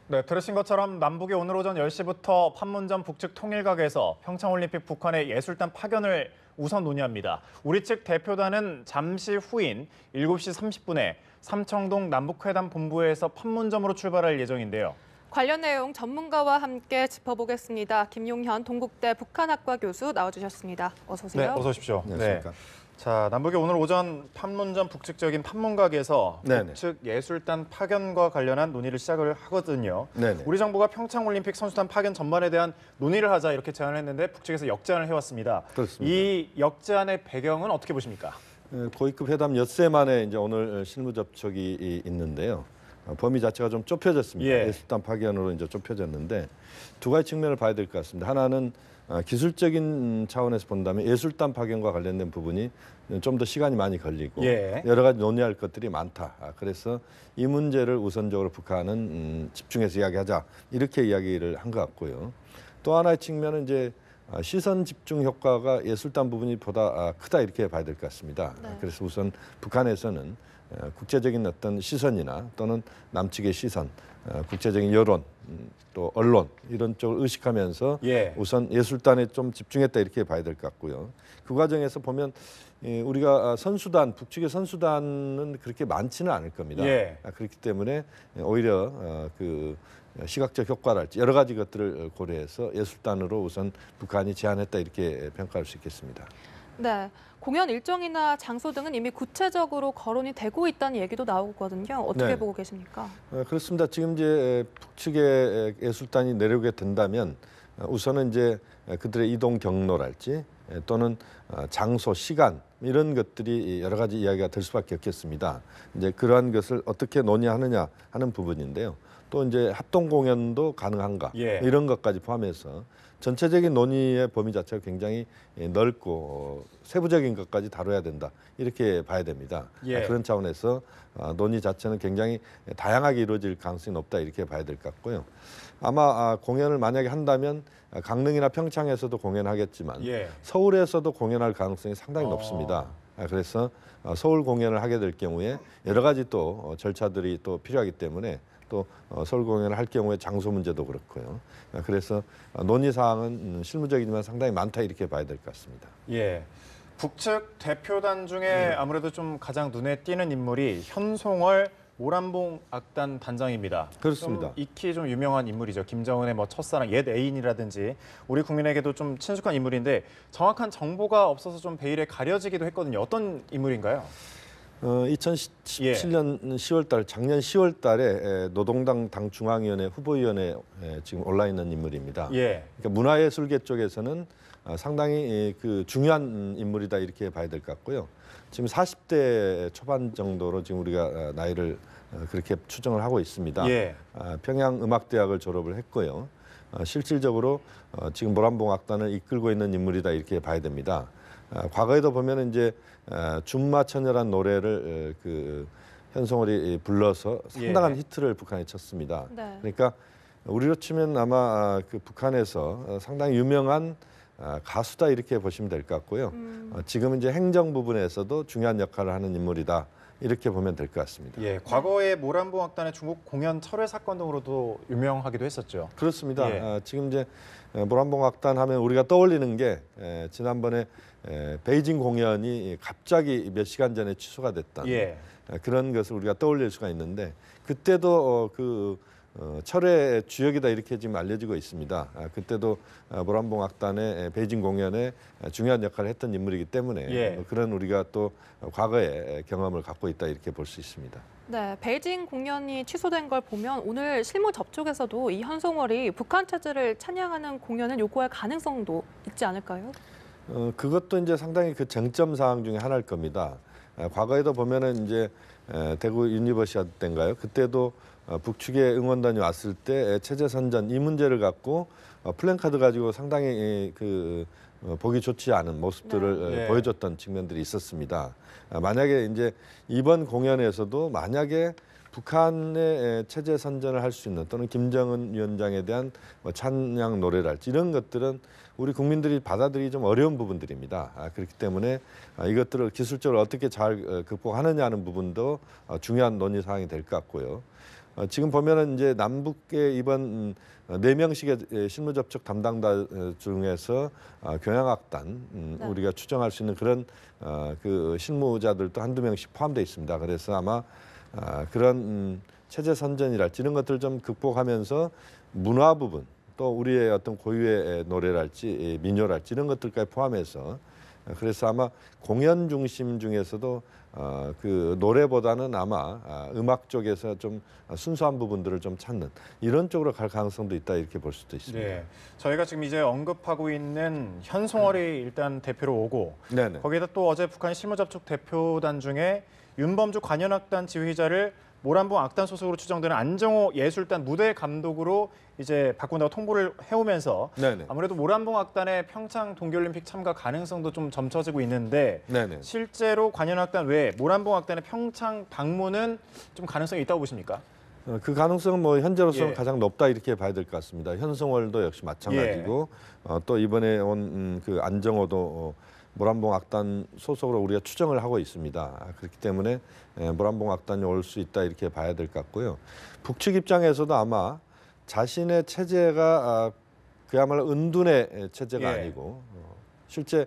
네, 들으신 것처럼 남북이 오늘 오전 10시부터 판문점 북측 통일각에서 평창올림픽 북한의 예술단 파견을 우선 논의합니다. 우리 측 대표단은 잠시 후인 7시 30분에 삼청동 남북회담 본부에서 판문점으로 출발할 예정인데요. 관련 내용 전문가와 함께 짚어보겠습니다. 김용현 동국대 북한학과 교수 나와주셨습니다. 어서 오세요. 네, 어서 오십시오. 안녕하십니까. 네. 자, 남북이 오늘 오전 판문점 북측 지역인 판문각에서 네네. 북측 예술단 파견과 관련한 논의를 시작을 하거든요. 네네. 우리 정부가 평창올림픽 선수단 파견 전반에 대한 논의를 하자 이렇게 제안을 했는데 북측에서 역제안을 해왔습니다. 그렇습니다. 이 역제안의 배경은 어떻게 보십니까? 고위급 회담 엿새 만에 이제 오늘 실무 접촉이 있는데요. 범위 자체가 좀 좁혀졌습니다. 예. 예술단 파견으로 이제 좁혀졌는데 두 가지 측면을 봐야 될 것 같습니다. 하나는 기술적인 차원에서 본다면 예술단 파견과 관련된 부분이 좀 더 시간이 많이 걸리고 예. 여러 가지 논의할 것들이 많다. 그래서 이 문제를 우선적으로 북한은 집중해서 이야기하자 이렇게 이야기를 한 것 같고요. 또 하나의 측면은 이제 시선 집중 효과가 예술단 부분이 보다 크다 이렇게 봐야 될 것 같습니다. 네. 그래서 우선 북한에서는 국제적인 어떤 시선이나 또는 남측의 시선, 국제적인 여론, 또 언론 이런 쪽을 의식하면서 예. 우선 예술단에 좀 집중했다 이렇게 봐야 될 것 같고요. 그 과정에서 보면 우리가 선수단, 북측의 선수단은 그렇게 많지는 않을 겁니다. 예. 그렇기 때문에 오히려 그 시각적 효과랄지 여러 가지 것들을 고려해서 예술단으로 우선 북한이 제안했다 이렇게 평가할 수 있겠습니다. 네, 공연 일정이나 장소 등은 이미 구체적으로 거론이 되고 있다는 얘기도 나오거든요. 어떻게 네. 보고 계십니까? 그렇습니다. 지금 이제 북측의 예술단이 내려오게 된다면 우선은 이제 그들의 이동 경로랄지 또는 장소, 시간 이런 것들이 여러 가지 이야기가 될 수밖에 없겠습니다. 이제 그러한 것을 어떻게 논의하느냐 하는 부분인데요. 또 이제 합동 공연도 가능한가 예. 이런 것까지 포함해서 전체적인 논의의 범위 자체가 굉장히 넓고 세부적인 것까지 다뤄야 된다 이렇게 봐야 됩니다. 예. 그런 차원에서 논의 자체는 굉장히 다양하게 이루어질 가능성이 높다 이렇게 봐야 될 것 같고요. 아마 공연을 만약에 한다면 강릉이나 평창에서도 공연하겠지만 예. 서울에서도 공연할 가능성이 상당히 높습니다. 그래서 서울 공연을 하게 될 경우에 여러 가지 또 절차들이 또 필요하기 때문에 또 서울 공연을 할 경우에 장소 문제도 그렇고요. 그래서 논의 사항은 실무적이지만 상당히 많다 이렇게 봐야 될 것 같습니다. 예. 북측 대표단 중에 아무래도 좀 가장 눈에 띄는 인물이 현송월 모란봉 악단 단장입니다. 그렇습니다. 좀 익히 좀 유명한 인물이죠. 김정은의 뭐 첫사랑, 옛 애인이라든지 우리 국민에게도 좀 친숙한 인물인데 정확한 정보가 없어서 좀 베일에 가려지기도 했거든요. 어떤 인물인가요? 2017년 10월 달, 작년 10월 달에 노동당 당중앙위원회 후보위원회에 지금 올라 있는 인물입니다. 예. 그러니까 문화예술계 쪽에서는 상당히 그 중요한 인물이다 이렇게 봐야 될 것 같고요. 지금 40대 초반 정도로 지금 우리가 나이를 그렇게 추정을 하고 있습니다. 예. 평양음악대학을 졸업을 했고요. 실질적으로 지금 모란봉 악단을 이끌고 있는 인물이다 이렇게 봐야 됩니다. 과거에도 보면은 이제 준마처녀란 노래를 그 현송월이 불러서 상당한 예. 히트를 북한에 쳤습니다. 네. 그러니까 우리로 치면 아마 그 북한에서 상당히 유명한 가수다 이렇게 보시면 될 것 같고요. 지금 이제 행정 부분에서도 중요한 역할을 하는 인물이다 이렇게 보면 될 것 같습니다. 예. 과거에 모란봉 악단의 중국 공연 철회 사건 등으로도 유명하기도 했었죠. 그렇습니다. 예. 지금 이제 모란봉 악단 하면 우리가 떠올리는 게 지난번에 베이징 공연이 갑자기 몇 시간 전에 취소가 됐던 예. 그런 것을 우리가 떠올릴 수가 있는데 그때도 철의 주역이다 이렇게 지금 알려지고 있습니다. 그때도 모란봉 악단의 베이징 공연에 중요한 역할을 했던 인물이기 때문에 예. 그런 우리가 또 과거의 경험을 갖고 있다 이렇게 볼 수 있습니다. 네, 베이징 공연이 취소된 걸 보면 오늘 실무 접촉에서도 이 현송월이 북한 체제를 찬양하는 공연을 요구할 가능성도 있지 않을까요? 그것도 이제 상당히 그 쟁점 사항 중에 하나일 겁니다. 과거에도 보면은 이제 대구 유니버시아드 때인가요? 그때도 북측의 응원단이 왔을 때 체제 선전 이 문제를 갖고 플랜카드 가지고 상당히 보기 좋지 않은 모습들을 네. 보여줬던 측면들이 있었습니다. 만약에 이제 이번 공연에서도 만약에 북한의 체제 선전을 할 수 있는 또는 김정은 위원장에 대한 찬양 노래랄지 이런 것들은 우리 국민들이 받아들이기 좀 어려운 부분들입니다. 그렇기 때문에 이것들을 기술적으로 어떻게 잘 극복하느냐 하는 부분도 중요한 논의 사항이 될 것 같고요. 지금 보면은 이제 남북의 이번 4명씩의 실무 접촉 담당자 중에서 경영악단 네. 우리가 추정할 수 있는 그런 그 실무자들도 한두 명씩 포함되어 있습니다. 그래서 아마 그런 체제 선전이랄지 이런 것들을 좀 극복하면서 문화 부분 또 우리의 어떤 고유의 노래랄지 민요랄지 이런 것들까지 포함해서 그래서 아마 공연 중심 중에서도 그 노래보다는 아마 음악 쪽에서 좀 순수한 부분들을 좀 찾는 이런 쪽으로 갈 가능성도 있다 이렇게 볼 수도 있습니다. 네. 저희가 지금 이제 언급하고 있는 현송월이 일단 대표로 오고 네네. 거기다 또 어제 북한 실무접촉 대표단 중에 윤범주 관현악단 지휘자를 모란봉 악단 소속으로 추정되는 안정호 예술단 무대 감독으로 이제 바꾼다고 통보를 해오면서 네네. 아무래도 모란봉 악단의 평창 동계올림픽 참가 가능성도 좀 점쳐지고 있는데 네네. 실제로 관현악단 외에 모란봉 악단의 평창 방문은 좀 가능성이 있다고 보십니까? 그 가능성은 뭐 현재로서는 예. 가장 높다 이렇게 봐야 될 것 같습니다. 현성월도 역시 마찬가지고 또 이번에 온 그 안정호도 모란봉 악단 소속으로 우리가 추정을 하고 있습니다. 그렇기 때문에 모란봉 악단이 올 수 있다 이렇게 봐야 될 것 같고요. 북측 입장에서도 아마 자신의 체제가 그야말로 은둔의 체제가 예. 아니고 실제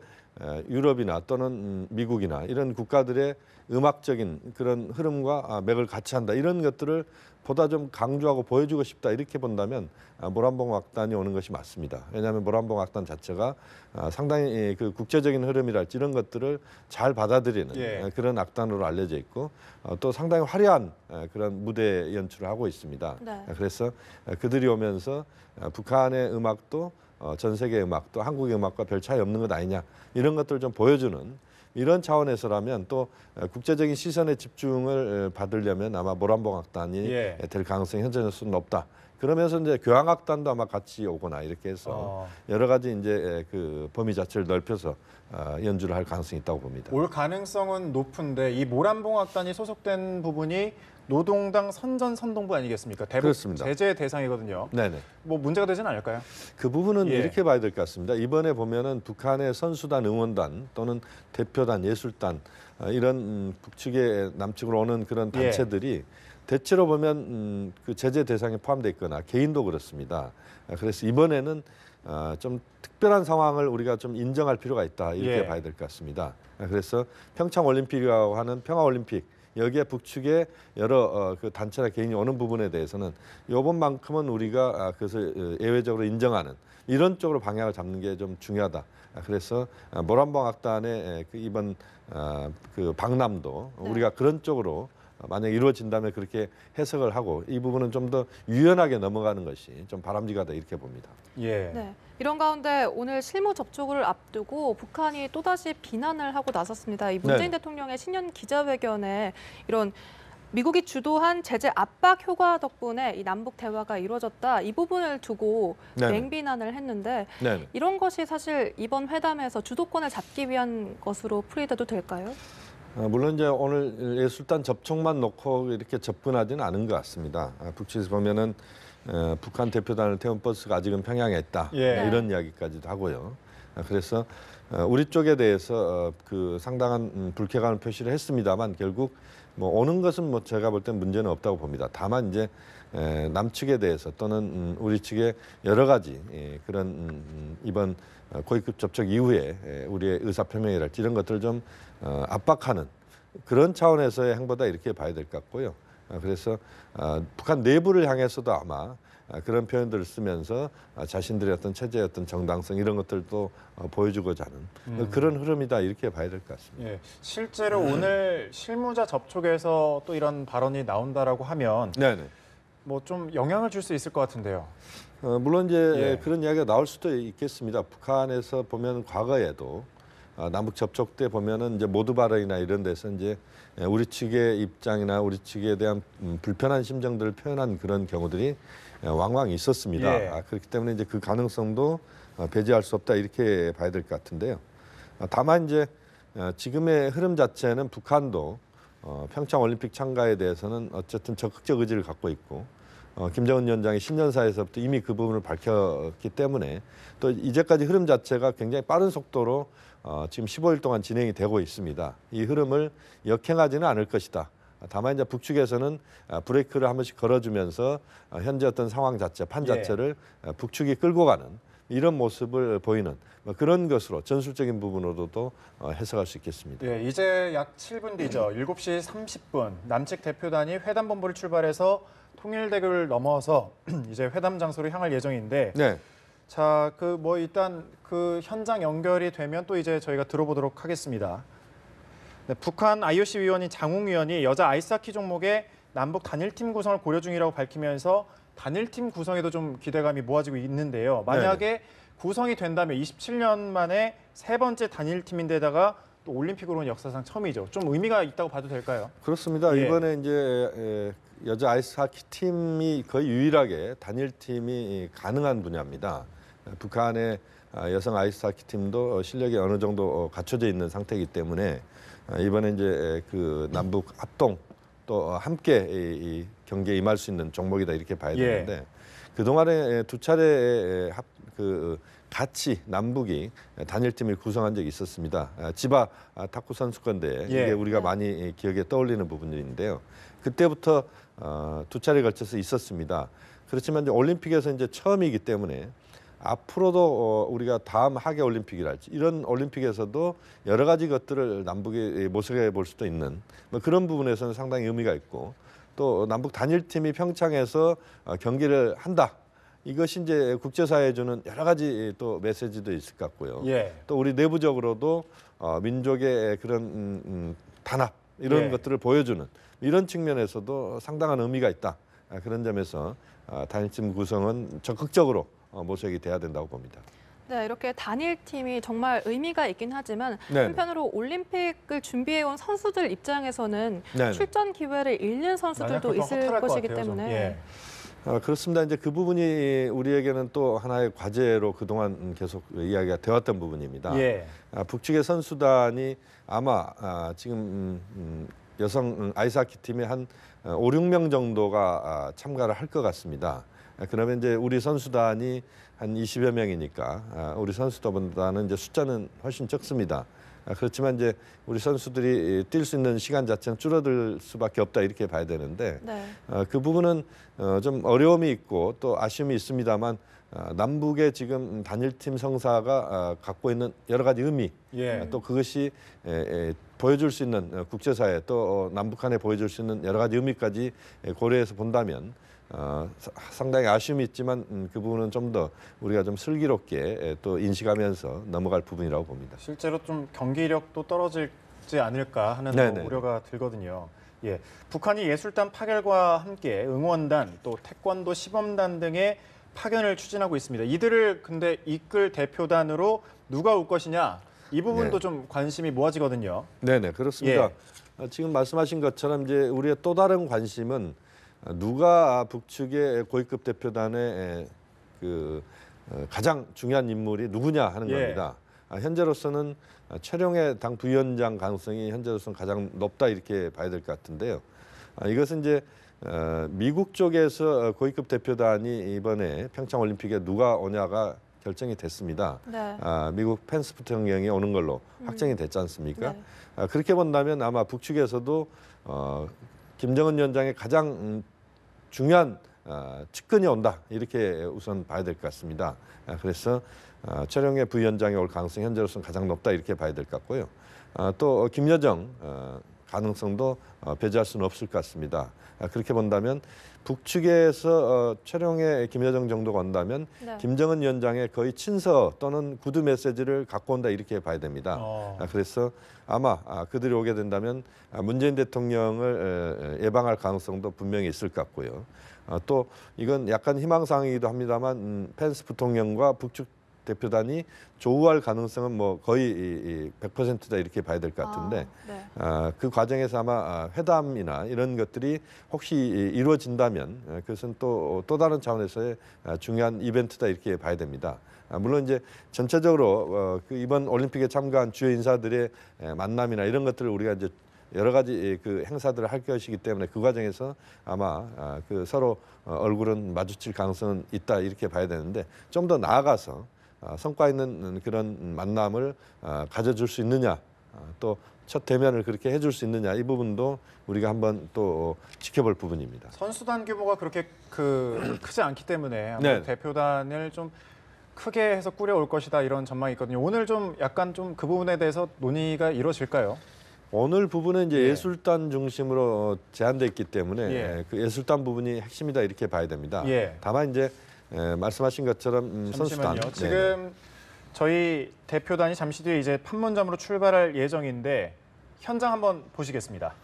유럽이나 또는 미국이나 이런 국가들의 음악적인 그런 흐름과 맥을 같이 한다 이런 것들을 보다 좀 강조하고 보여주고 싶다 이렇게 본다면 모란봉 악단이 오는 것이 맞습니다. 왜냐하면 모란봉 악단 자체가 상당히 그 국제적인 흐름이랄지 이런 것들을 잘 받아들이는 예. 그런 악단으로 알려져 있고 또 상당히 화려한 그런 무대 연출을 하고 있습니다. 네. 그래서 그들이 오면서 북한의 음악도 전 세계 음악도 한국의 음악과 별 차이 없는 것 아니냐 이런 것들을 좀 보여주는 이런 차원에서라면 또 국제적인 시선의 집중을 받으려면 아마 모란봉 악단이 예. 될 가능성이 현재로서는 높다. 그러면서 이제 교향악단도 아마 같이 오거나 이렇게 해서 여러 가지 이제 그 범위 자체를 넓혀서 연주를 할 가능성이 있다고 봅니다. 올 가능성은 높은데 이 모란봉 악단이 소속된 부분이 노동당 선전선동부 아니겠습니까? 대북 그렇습니다. 제재 대상이거든요. 네네. 뭐 문제가 되지는 않을까요? 그 부분은 예. 이렇게 봐야 될 것 같습니다. 이번에 보면은 북한의 선수단, 응원단 또는 대표단, 예술단 이런 북측의 남측으로 오는 그런 예. 단체들이 대체로 보면 그 제재 대상에 포함되어 있거나 개인도 그렇습니다. 그래서 이번에는 좀 특별한 상황을 우리가 좀 인정할 필요가 있다 이렇게 예. 봐야 될 것 같습니다. 그래서 평창 올림픽이라고 하는 평화 올림픽 여기에 북측의 여러 그 단체나 개인이 오는 부분에 대해서는 이번만큼은 우리가 그것을 예외적으로 인정하는 이런 쪽으로 방향을 잡는 게 좀 중요하다. 그래서 모란봉 악단의 그 이번 그 방남도 네. 우리가 그런 쪽으로 만약 이루어진다면 그렇게 해석을 하고 이 부분은 좀 더 유연하게 넘어가는 것이 좀 바람직하다 이렇게 봅니다. 예. 네. 이런 가운데 오늘 실무 접촉을 앞두고 북한이 또다시 비난을 하고 나섰습니다. 이 문재인 네. 대통령의 신년 기자회견에 이런 미국이 주도한 제재 압박 효과 덕분에 이 남북 대화가 이루어졌다. 이 부분을 두고 네네. 맹비난을 했는데 네. 이런 것이 사실 이번 회담에서 주도권을 잡기 위한 것으로 풀이돼도 될까요? 물론 이제 오늘 예술단 접촉만 놓고 이렇게 접근하지는 않은 것 같습니다. 북측에서 보면은 북한 대표단을 태운 버스가 아직은 평양에 있다 예. 이런 이야기까지도 하고요. 그래서 우리 쪽에 대해서 그 상당한 불쾌감을 표시를 했습니다만 결국 뭐 오는 것은 뭐 제가 볼 땐 문제는 없다고 봅니다. 다만 이제 남측에 대해서 또는 우리 측의 여러 가지 그런 이번 고위급 접촉 이후에 우리의 의사표명이랄지 이런 것들을 좀 압박하는 그런 차원에서의 행보다 이렇게 봐야 될 것 같고요. 그래서 북한 내부를 향해서도 아마 그런 표현들을 쓰면서 자신들의 어떤 체제의 어떤 정당성 이런 것들도 보여주고자 하는 그런 흐름이다 이렇게 봐야 될 것 같습니다. 예. 실제로 오늘 실무자 접촉에서 또 이런 발언이 나온다라고 하면 네네. 뭐 좀 영향을 줄 수 있을 것 같은데요. 물론 이제 예. 그런 이야기가 나올 수도 있겠습니다. 북한에서 보면 과거에도 남북 접촉 때 보면은 이제 모두 발언이나 이런 데서 이제 우리 측의 입장이나 우리 측에 대한 불편한 심정들을 표현한 그런 경우들이 왕왕 있었습니다. 예. 그렇기 때문에 이제 그 가능성도 배제할 수 없다 이렇게 봐야 될 것 같은데요. 다만 이제 지금의 흐름 자체는 북한도 평창 올림픽 참가에 대해서는 어쨌든 적극적 의지를 갖고 있고 김정은 위원장이 신년사에서부터 이미 그 부분을 밝혔기 때문에 또 이제까지 흐름 자체가 굉장히 빠른 속도로 지금 15일 동안 진행이 되고 있습니다. 이 흐름을 역행하지는 않을 것이다. 다만 이제 북측에서는 브레이크를 한 번씩 걸어주면서 현재 어떤 상황 자체, 판 예. 자체를 북측이 끌고 가는 이런 모습을 보이는 뭐 그런 것으로 전술적인 부분으로도 해석할 수 있겠습니다. 예, 이제 약 7분 뒤죠. 7시 30분 남측 대표단이 회담 본부를 출발해서 통일대교를 넘어서 이제 회담 장소로 향할 예정인데 네. 자, 그 뭐 일단 그 현장 연결이 되면 또 이제 저희가 들어보도록 하겠습니다. 네, 북한 IOC 위원인 장웅 위원이 여자 아이스하키 종목의 남북 단일팀 구성을 고려 중이라고 밝히면서 단일팀 구성에도 좀 기대감이 모아지고 있는데요. 만약에 구성이 된다면 27년 만에 세 번째 단일팀인데다가 또 올림픽으로는 역사상 처음이죠. 좀 의미가 있다고 봐도 될까요? 그렇습니다. 예. 이번에 이제 여자 아이스하키 팀이 거의 유일하게 단일팀이 가능한 분야입니다. 북한의 여성 아이스하키 팀도 실력이 어느 정도 갖춰져 있는 상태이기 때문에 이번에 이제 그 남북 합동 또 함께 이 경기에 임할 수 있는 종목이다 이렇게 봐야 되는데 그동안에 두 차례 같이 남북이 단일팀을 구성한 적이 있었습니다. 지바 탁구 선수권대회 이게 우리가 많이 기억에 떠올리는 부분들인데요. 그때부터 두 차례 걸쳐서 있었습니다. 그렇지만 이제 올림픽에서 이제 처음이기 때문에 앞으로도 우리가 다음 하계 올림픽이랄지 이런 올림픽에서도 여러 가지 것들을 남북이 모색해 볼 수도 있는 뭐 그런 부분에서는 상당히 의미가 있고 또 남북 단일팀이 평창에서 경기를 한다. 이것이 이제 국제사회에 주는 여러 가지 또 메시지도 있을 것 같고요. 또 우리 내부적으로도 민족의 그런 단합 이런 것들을 보여주는 이런 측면에서도 상당한 의미가 있다. 그런 점에서 단일팀 구성은 적극적으로 모색이 돼야 된다고 봅니다. 네, 이렇게 단일팀이 정말 의미가 있긴 하지만 한편으로 올림픽을 준비해온 선수들 입장에서는 출전 기회를 잃는 선수들도 있을 것이기 때문에 그렇습니다. 이제 그 부분이 우리에게는 또 하나의 과제로 그동안 계속 이야기가 되었던 부분입니다. 북측의 선수단이 아마 지금 여성 아이스하키 팀의 한 5, 6명 정도가 참가를 할 것 같습니다. 그러면 이제 우리 선수단이 한 20여 명이니까 우리 선수단보다는 이제 숫자는 훨씬 적습니다. 그렇지만 이제 우리 선수들이 뛸 수 있는 시간 자체는 줄어들 수밖에 없다 이렇게 봐야 되는데 그 부분은 좀 어려움이 있고 또 아쉬움이 있습니다만 남북의 지금 단일팀 성사가 갖고 있는 여러 가지 의미 또 그것이 보여줄 수 있는 국제사회 또 남북한에 보여줄 수 있는 여러 가지 의미까지 고려해서 본다면 상당히 아쉬움이 있지만 그 부분은 좀 더 우리가 좀 슬기롭게 또 인식하면서 넘어갈 부분이라고 봅니다. 실제로 좀 경기력도 떨어지지 않을까 하는 우려가 들거든요. 북한이 예술단 파견과 함께 응원단 또 태권도 시범단 등의 파견을 추진하고 있습니다. 이들을 근데 이끌 대표단으로 누가 올 것이냐 이 부분도 좀 관심이 모아지거든요. 네네 그렇습니다. 지금 말씀하신 것처럼 이제 우리의 또 다른 관심은 누가 북측의 고위급 대표단의 그 가장 중요한 인물이 누구냐 하는 겁니다. 현재로서는 최룡해 당 부위원장 가능성이 현재로서는 가장 높다 이렇게 봐야 될 것 같은데요. 이것은 이제 미국 쪽에서 고위급 대표단이 이번에 평창 올림픽에 누가 오냐가 결정이 됐습니다. 미국 펜스 부통령이 오는 걸로 확정이 됐지 않습니까? 그렇게 본다면 아마 북측에서도 김정은 위원장의 가장 중요한 측근이 온다 이렇게 우선 봐야 될 것 같습니다. 그래서 최룡해 부위원장이 올 가능성이 현재로서는 가장 높다 이렇게 봐야 될 것 같고요. 또 김여정 가능성도 배제할 수는 없을 것 같습니다. 그렇게 본다면 북측에서 최룡해 김여정 정도가 온다면 김정은 위원장의 거의 친서 또는 구두 메시지를 갖고 온다 이렇게 봐야 됩니다. 그래서 아마 그들이 오게 된다면 문재인 대통령을 예방할 가능성도 분명히 있을 것 같고요. 또 이건 약간 희망사항이기도 합니다만 펜스 부통령과 북측 대표단이 조우할 가능성은 뭐 거의 100%다 이렇게 봐야 될 것 같은데 그 과정에서 아마 회담이나 이런 것들이 혹시 이루어진다면 그것은 또 다른 차원에서의 중요한 이벤트다 이렇게 봐야 됩니다. 물론 이제 전체적으로 그 이번 올림픽에 참가한 주요 인사들의 만남이나 이런 것들을 우리가 이제 여러 가지 그 행사들을 할 것이기 때문에 그 과정에서 아마 그 서로 얼굴은 마주칠 가능성은 있다 이렇게 봐야 되는데 좀 더 나아가서 성과 있는 그런 만남을 가져줄 수 있느냐 또 첫 대면을 그렇게 해줄 수 있느냐 이 부분도 우리가 한번 또 지켜볼 부분입니다. 선수단 규모가 그렇게 크지 않기 때문에 네. 대표단을 좀 크게 해서 꾸려올 것이다 이런 전망이 있거든요. 오늘 좀 약간 좀 그 부분에 대해서 논의가 이루어질까요? 오늘 부분은 이제 예. 예술단 중심으로 제한돼 있기 때문에 예. 그 예술단 부분이 핵심이다 이렇게 봐야 됩니다. 예. 다만 이제 말씀하신 것처럼 선수단 잠시만요. 지금 저희 대표단이 잠시 뒤에 이제 판문점으로 출발할 예정인데 현장 한번 보시겠습니다.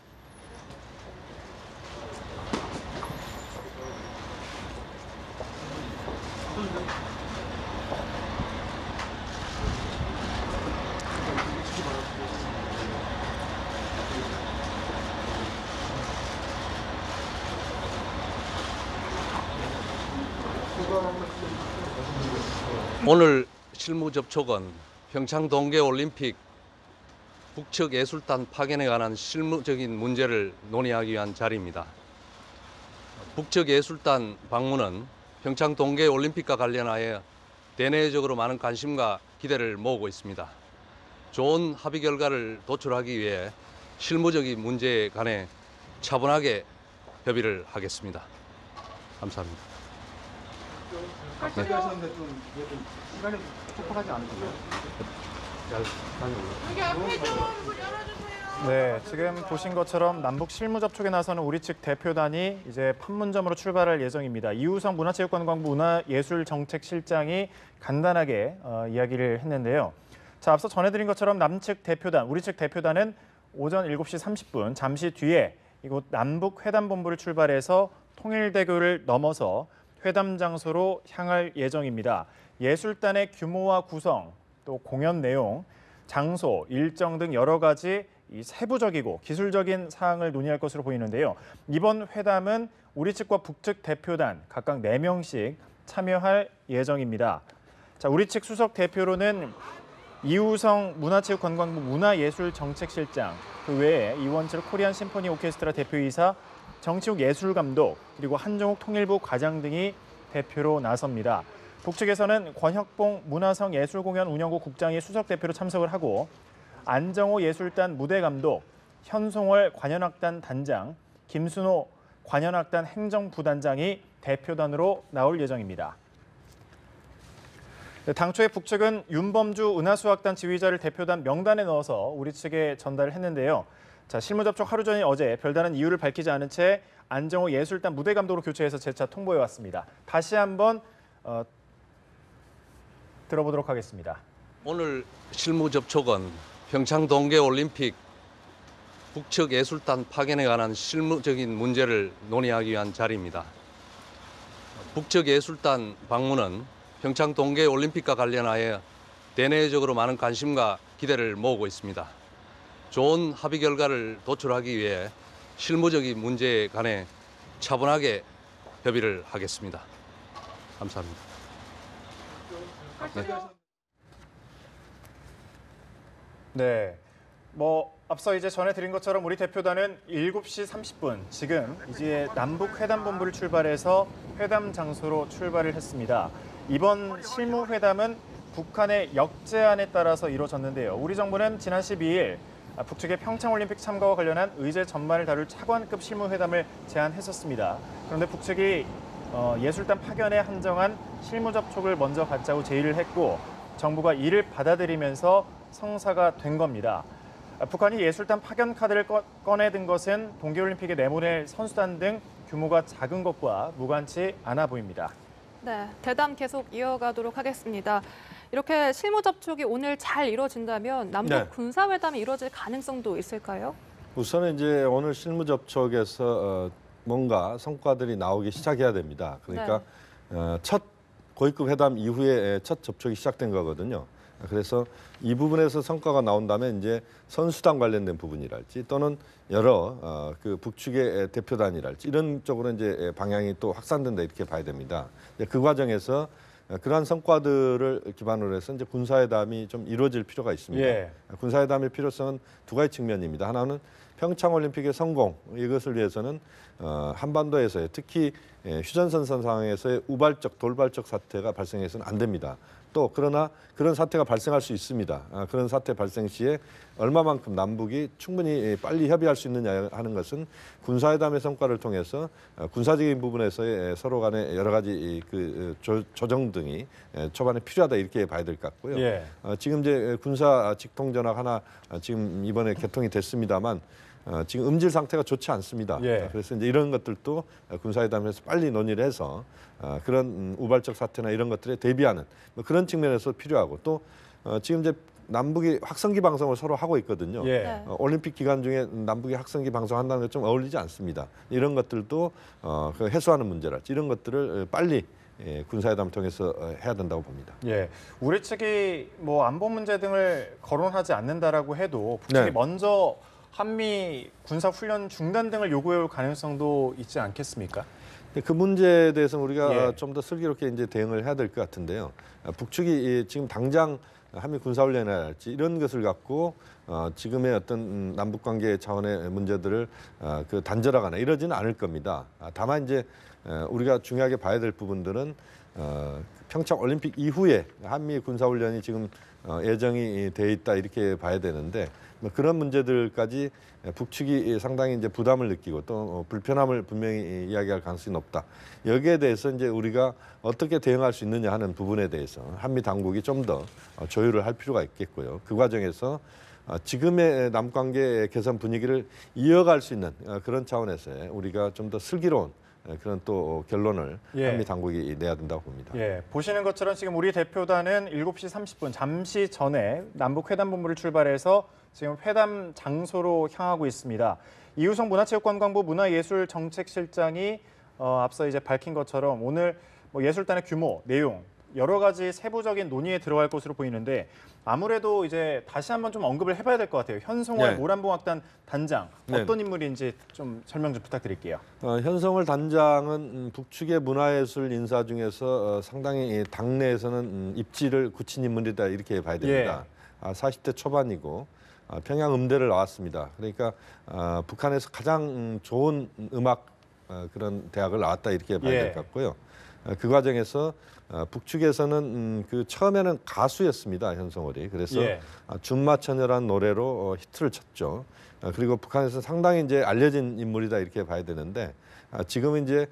오늘 실무 접촉은 평창 동계올림픽 북측 예술단 파견에 관한 실무적인 문제를 논의하기 위한 자리입니다. 북측 예술단 방문은 평창 동계올림픽과 관련하여 대내적으로 많은 관심과 기대를 모으고 있습니다. 좋은 합의 결과를 도출하기 위해 실무적인 문제에 관해 차분하게 협의를 하겠습니다. 감사합니다. 하시는데 좀 시간이 촉박하지 않으세요? 여기 앞에 좀 열어주세요. 네, 지금 보신 것처럼 남북 실무 접촉에 나서는 우리 측 대표단이 이제 판문점으로 출발할 예정입니다. 이우성 문화체육관광부 문화예술정책실장이 간단하게 이야기를 했는데요. 자, 앞서 전해드린 것처럼 남측 대표단, 우리 측 대표단은 오전 7시 30분 잠시 뒤에 이곳 남북 회담본부를 출발해서 통일대교를 넘어서 회담 장소로 향할 예정입니다. 예술단의 규모와 구성, 또 공연 내용, 장소, 일정 등 여러 가지 이 세부적이고 기술적인 사항을 논의할 것으로 보이는데요. 이번 회담은 우리 측과 북측 대표단 각각 4명씩 참여할 예정입니다. 자, 우리 측 수석 대표로는 이우성 문화체육관광부 문화예술정책실장, 그 외에 이원철 코리안 심포니 오케스트라 대표이사, 정치욱 예술감독, 그리고 한종욱 통일부 과장 등이 대표로 나섭니다. 북측에서는 권혁봉 문화성예술공연 운영국 국장이 수석 대표로 참석을 하고 안정호 예술단 무대감독, 현송월 관현악단 단장, 김순호 관현악단 행정부단장이 대표단으로 나올 예정입니다. 당초에 북측은 윤범주 은하수학단 지휘자를 대표단 명단에 넣어서 우리 측에 전달을 했는데요. 자, 실무 접촉 하루 전인 어제 별다른 이유를 밝히지 않은 채 안정호 예술단 무대감독으로 교체해서 재차 통보해 왔습니다. 다시 한번 들어보도록 하겠습니다. 오늘 실무 접촉은 평창 동계올림픽 북측 예술단 파견에 관한 실무적인 문제를 논의하기 위한 자리입니다. 북측 예술단 방문은 평창 동계올림픽과 관련하여 대내적으로 많은 관심과 기대를 모으고 있습니다. 좋은 합의 결과를 도출하기 위해 실무적인 문제에 관해 차분하게 협의를 하겠습니다. 감사합니다. 네, 앞서 이제 전해드린 것처럼 우리 대표단은 7시 30분 지금 이제 남북 회담본부를 출발해서 회담 장소로 출발을 했습니다. 이번 실무회담은 북한의 역제안에 따라서 이루어졌는데요. 우리 정부는 지난 12일 북측의 평창올림픽 참가와 관련한 의제 전반을 다룰 차관급 실무회담을 제안했었습니다. 그런데 북측이 예술단 파견에 한정한 실무 접촉을 먼저 갖자고 제의를 했고 정부가 이를 받아들이면서 성사가 된 겁니다. 북한이 예술단 파견 카드를 꺼내든 것은 동계올림픽에 내보낼 선수단 등 규모가 작은 것과 무관치 않아 보입니다. 네, 대담 계속 이어가도록 하겠습니다. 이렇게 실무 접촉이 오늘 잘 이루어진다면 남북 군사회담이 이루어질 가능성도 있을까요? 우선은 이제 오늘 실무 접촉에서 뭔가 성과들이 나오기 시작해야 됩니다. 그러니까 첫 고위급 회담 이후에 첫 접촉이 시작된 거거든요. 그래서 이 부분에서 성과가 나온다면 이제 선수단 관련된 부분이랄지 또는 여러 그 북측의 대표단이랄지 이런 쪽으로 이제 방향이 또 확산된다 이렇게 봐야 됩니다. 그 과정에서 그러한 성과들을 기반으로 해서 이제 군사회담이 좀 이루어질 필요가 있습니다. 군사회담의 필요성은 두 가지 측면입니다. 하나는 평창올림픽의 성공 이것을 위해서는 한반도에서의 특히 휴전선 상황에서의 우발적 돌발적 사태가 발생해서는 안 됩니다. 또 그러나 그런 사태가 발생할 수 있습니다. 그런 사태 발생 시에 얼마만큼 남북이 충분히 빨리 협의할 수 있느냐 하는 것은 군사회담의 성과를 통해서 군사적인 부분에서의 서로 간의 여러 가지 그 조정 등이 초반에 필요하다 이렇게 봐야 될 것 같고요. 예. 지금 이제 군사 직통전화 하나 지금 이번에 개통이 됐습니다만 지금 음질 상태가 좋지 않습니다. 예. 그래서 이제 이런 것들도 군사회담에서 빨리 논의를 해서 그런 우발적 사태나 이런 것들에 대비하는 뭐 그런 측면에서 필요하고 또 지금 이제 남북이 확성기 방송을 서로 하고 있거든요. 예. 네. 올림픽 기간 중에 남북이 확성기 방송한다는 것 좀 어울리지 않습니다. 이런 것들도 그 해소하는 문제랄지 이런 것들을 빨리 군사회담을 통해서 해야 된다고 봅니다. 예, 우리 측이 뭐 안보 문제 등을 거론하지 않는다라고 해도 북측이 네. 먼저 한미 군사 훈련 중단 등을 요구해올 가능성도 있지 않겠습니까? 그 문제에 대해서는 우리가 예. 좀 더 슬기롭게 이제 대응을 해야 될 것 같은데요. 북측이 지금 당장 한미 군사훈련이랄지 이런 것을 갖고 지금의 어떤 남북 관계 차원의 문제들을 그 단절하거나 이러지는 않을 겁니다. 다만 이제 우리가 중요하게 봐야 될 부분들은 평창 올림픽 이후에 한미 군사훈련이 지금 예정이 돼 있다 이렇게 봐야 되는데 뭐 그런 문제들까지 북측이 상당히 이제 부담을 느끼고 또 불편함을 분명히 이야기할 가능성이 높다. 여기에 대해서 이제 우리가 어떻게 대응할 수 있느냐 하는 부분에 대해서 한미 당국이 좀 더 조율을 할 필요가 있겠고요. 그 과정에서 지금의 남관계 개선 분위기를 이어갈 수 있는 그런 차원에서 우리가 좀 더 슬기로운 그런 또 결론을 예. 한미 당국이 내야 된다고 봅니다. 예, 보시는 것처럼 지금 우리 대표단은 7시 30분 잠시 전에 남북 회담 본부를 출발해서 지금 회담 장소로 향하고 있습니다. 이우성 문화체육관광부 문화예술정책실장이 앞서 이제 밝힌 것처럼 오늘 뭐 예술단의 규모, 내용 여러 가지 세부적인 논의에 들어갈 것으로 보이는데 아무래도 이제 다시 한번 좀 언급을 해봐야 될 것 같아요. 현송월 네. 모란봉악단 단장 어떤 네. 인물인지 좀 설명 좀 부탁드릴게요. 현성월 단장은 북측의 문화예술 인사 중에서 상당히 당내에서는 입지를 굳힌 인물이다 이렇게 봐야 됩니다. 40대 초반이고 평양 음대를 나왔습니다. 그러니까 북한에서 가장 좋은 음악 그런 대학을 나왔다 이렇게 봐야 될 것 같고요. 그 과정에서 북측에서는 그 처음에는 가수였습니다. 현성월이. 그래서 준마처녀라는 노래로 히트를 쳤죠. 그리고 북한에서 상당히 이제 알려진 인물이다 이렇게 봐야 되는데 지금은 이제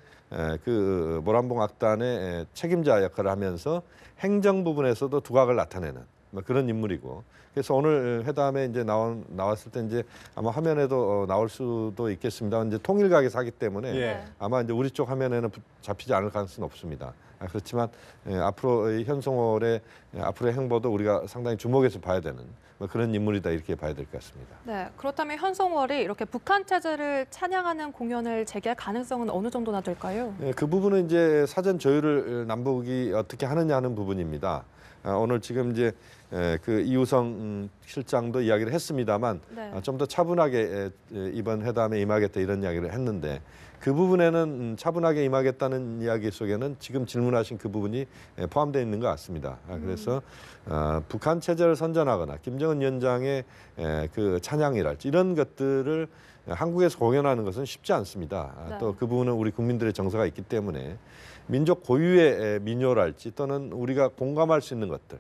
그 모란봉 악단의 책임자 역할을 하면서 행정 부분에서도 두각을 나타내는 뭐 그런 인물이고 그래서 오늘 회담에 이제 나왔을 때 이제 아마 화면에도 나올 수도 있겠습니다. 이제 통일각에서 하기 때문에 아마 이제 우리 쪽 화면에는 잡히지 않을 가능성은 없습니다. 그렇지만 앞으로 현송월의 앞으로의 행보도 우리가 상당히 주목해서 봐야 되는 뭐 그런 인물이다 이렇게 봐야 될 것 같습니다. 네, 그렇다면 현송월이 이렇게 북한 체제를 찬양하는 공연을 재개할 가능성은 어느 정도나 될까요? 네, 그 부분은 이제 사전 조율을 남북이 어떻게 하느냐 하는 부분입니다. 오늘 지금 이제 그 이우성 실장도 이야기를 했습니다만 좀 더 차분하게 이번 회담에 임하겠다 이런 이야기를 했는데 그 부분에는 차분하게 임하겠다는 이야기 속에는 지금 질문하신 그 부분이 포함되어 있는 것 같습니다. 그래서 북한 체제를 선전하거나 김정은 위원장의 그 찬양이랄지 이런 것들을 한국에서 공연하는 것은 쉽지 않습니다. 또 그 부분은 우리 국민들의 정서가 있기 때문에 민족 고유의 민요랄지 또는 우리가 공감할 수 있는 것들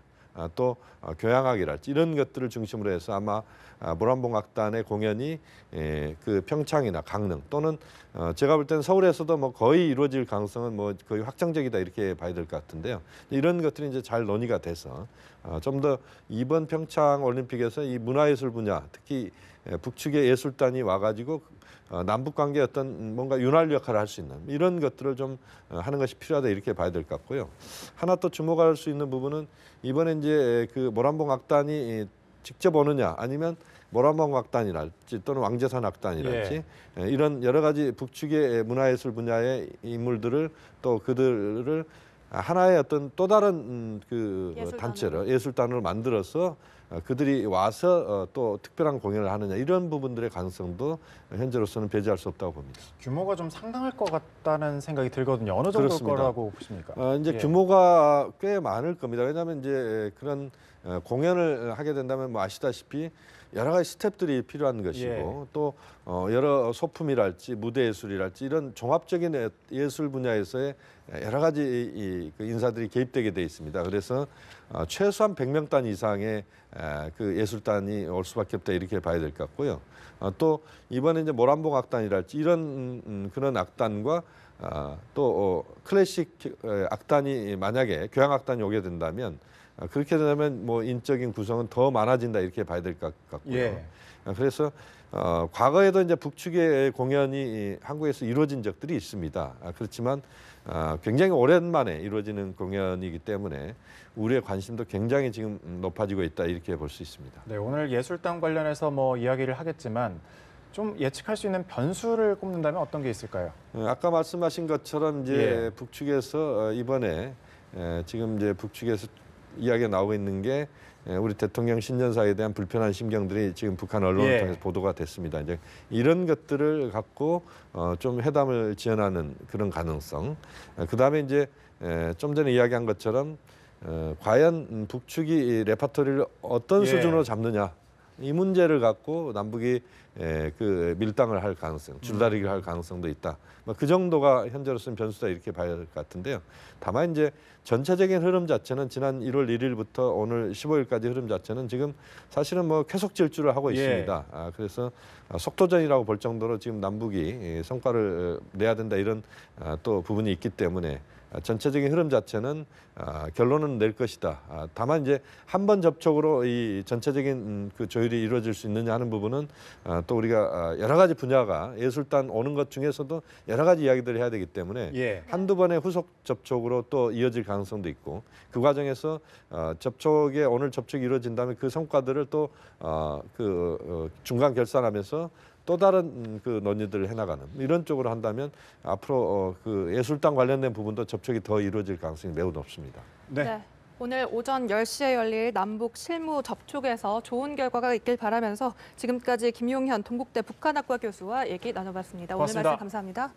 또 교향악이랄지 이런 것들을 중심으로 해서 아마 모란봉악단의 공연이 그 평창이나 강릉 또는 제가 볼 때는 서울에서도 뭐 거의 이루어질 가능성은 뭐 거의 확정적이다 이렇게 봐야 될 것 같은데요. 이런 것들이 이제 잘 논의가 돼서 좀 더 이번 평창 올림픽에서 이 문화예술 분야 특히 북측의 예술단이 와가지고 남북 관계 어떤 뭔가 윤활 역할을 할 수 있는 이런 것들을 좀 하는 것이 필요하다 이렇게 봐야 될 것 같고요. 하나 또 주목할 수 있는 부분은 이번에 이제 그 모란봉 악단이 직접 오느냐 아니면 모란봉 악단이랄지 또는 왕재산 악단이랄지 이런 여러 가지 북측의 문화예술 분야의 인물들을 또 그들을 하나의 어떤 또 다른 그 단체를 예술단을 만들어서 그들이 와서 또 특별한 공연을 하느냐 이런 부분들의 가능성도 현재로서는 배제할 수 없다고 봅니다. 규모가 좀 상당할 것 같다는 생각이 들거든요. 어느 정도일 그렇습니다. 거라고 보십니까? 이제 예. 규모가 꽤 많을 겁니다. 왜냐하면 이제 그런 공연을 하게 된다면 뭐 아시다시피 여러 가지 스텝들이 필요한 것이고 예. 또 여러 소품이랄지 무대 예술이랄지 이런 종합적인 예술 분야에서의 여러 가지 그 인사들이 개입되게 돼 있습니다. 그래서 최소한 100명단 이상의 그 예술단이 올 수밖에 없다 이렇게 봐야 될 것 같고요. 또 이번에 이제 모란봉 악단이랄지 이런 그런 악단과 또 클래식 악단이 만약에 교향 악단이 오게 된다면 그렇게 되면 뭐 인적인 구성은 더 많아진다 이렇게 봐야 될 것 같고요. 예. 그래서 과거에도 이제 북측의 공연이 한국에서 이루어진 적들이 있습니다. 그렇지만 굉장히 오랜만에 이루어지는 공연이기 때문에 우리의 관심도 굉장히 지금 높아지고 있다 이렇게 볼 수 있습니다. 네, 오늘 예술단 관련해서 뭐 이야기를 하겠지만 좀 예측할 수 있는 변수를 꼽는다면 어떤 게 있을까요? 아까 말씀하신 것처럼 이제 예. 북측에서 이번에 지금 이제 북측에서 이야기가 나오고 있는 게 우리 대통령 신년사에 대한 불편한 심경들이 지금 북한 언론을 예. 통해서 보도가 됐습니다. 이제 이런 것들을 갖고 좀 회담을 지원하는 그런 가능성. 그다음에 이제 좀 전에 이야기한 것처럼 과연 북측이 이 레파토리를 어떤 예. 수준으로 잡느냐 이 문제를 갖고 남북이 그 밀당을 할 가능성, 줄다리기를 할 가능성도 있다. 뭐 그 정도가 현재로서는 변수다 이렇게 봐야 될 것 같은데요. 다만 이제 전체적인 흐름 자체는 지난 1월 1일부터 오늘 15일까지 흐름 자체는 지금 사실은 뭐 계속 질주를 하고 예. 있습니다. 그래서 속도전이라고 볼 정도로 지금 남북이 성과를 내야 된다 이런 또 부분이 있기 때문에 전체적인 흐름 자체는 결론은 낼 것이다. 다만 이제 한 번 접촉으로 이 전체적인 그 조율이 이루어질 수 있느냐 하는 부분은 또 우리가 여러 가지 분야가 예술단 오는 것 중에서도 여러 가지 이야기들을 해야 되기 때문에 예. 한두 번의 후속 접촉으로 또 이어질 가능성도 있고 그 과정에서 오늘 접촉이 이루어진다면 그 성과들을 또 중간 결산하면서 또 다른 그 논의들을 해나가는 이런 쪽으로 한다면 앞으로 그 예술단 관련된 부분도 접촉이 더 이루어질 가능성이 매우 높습니다. 네. 네. 오늘 오전 10시에 열릴 남북 실무 접촉에서 좋은 결과가 있길 바라면서 지금까지 김용현 동국대 북한학과 교수와 얘기 나눠봤습니다. 오늘 고맙습니다. 말씀 감사합니다.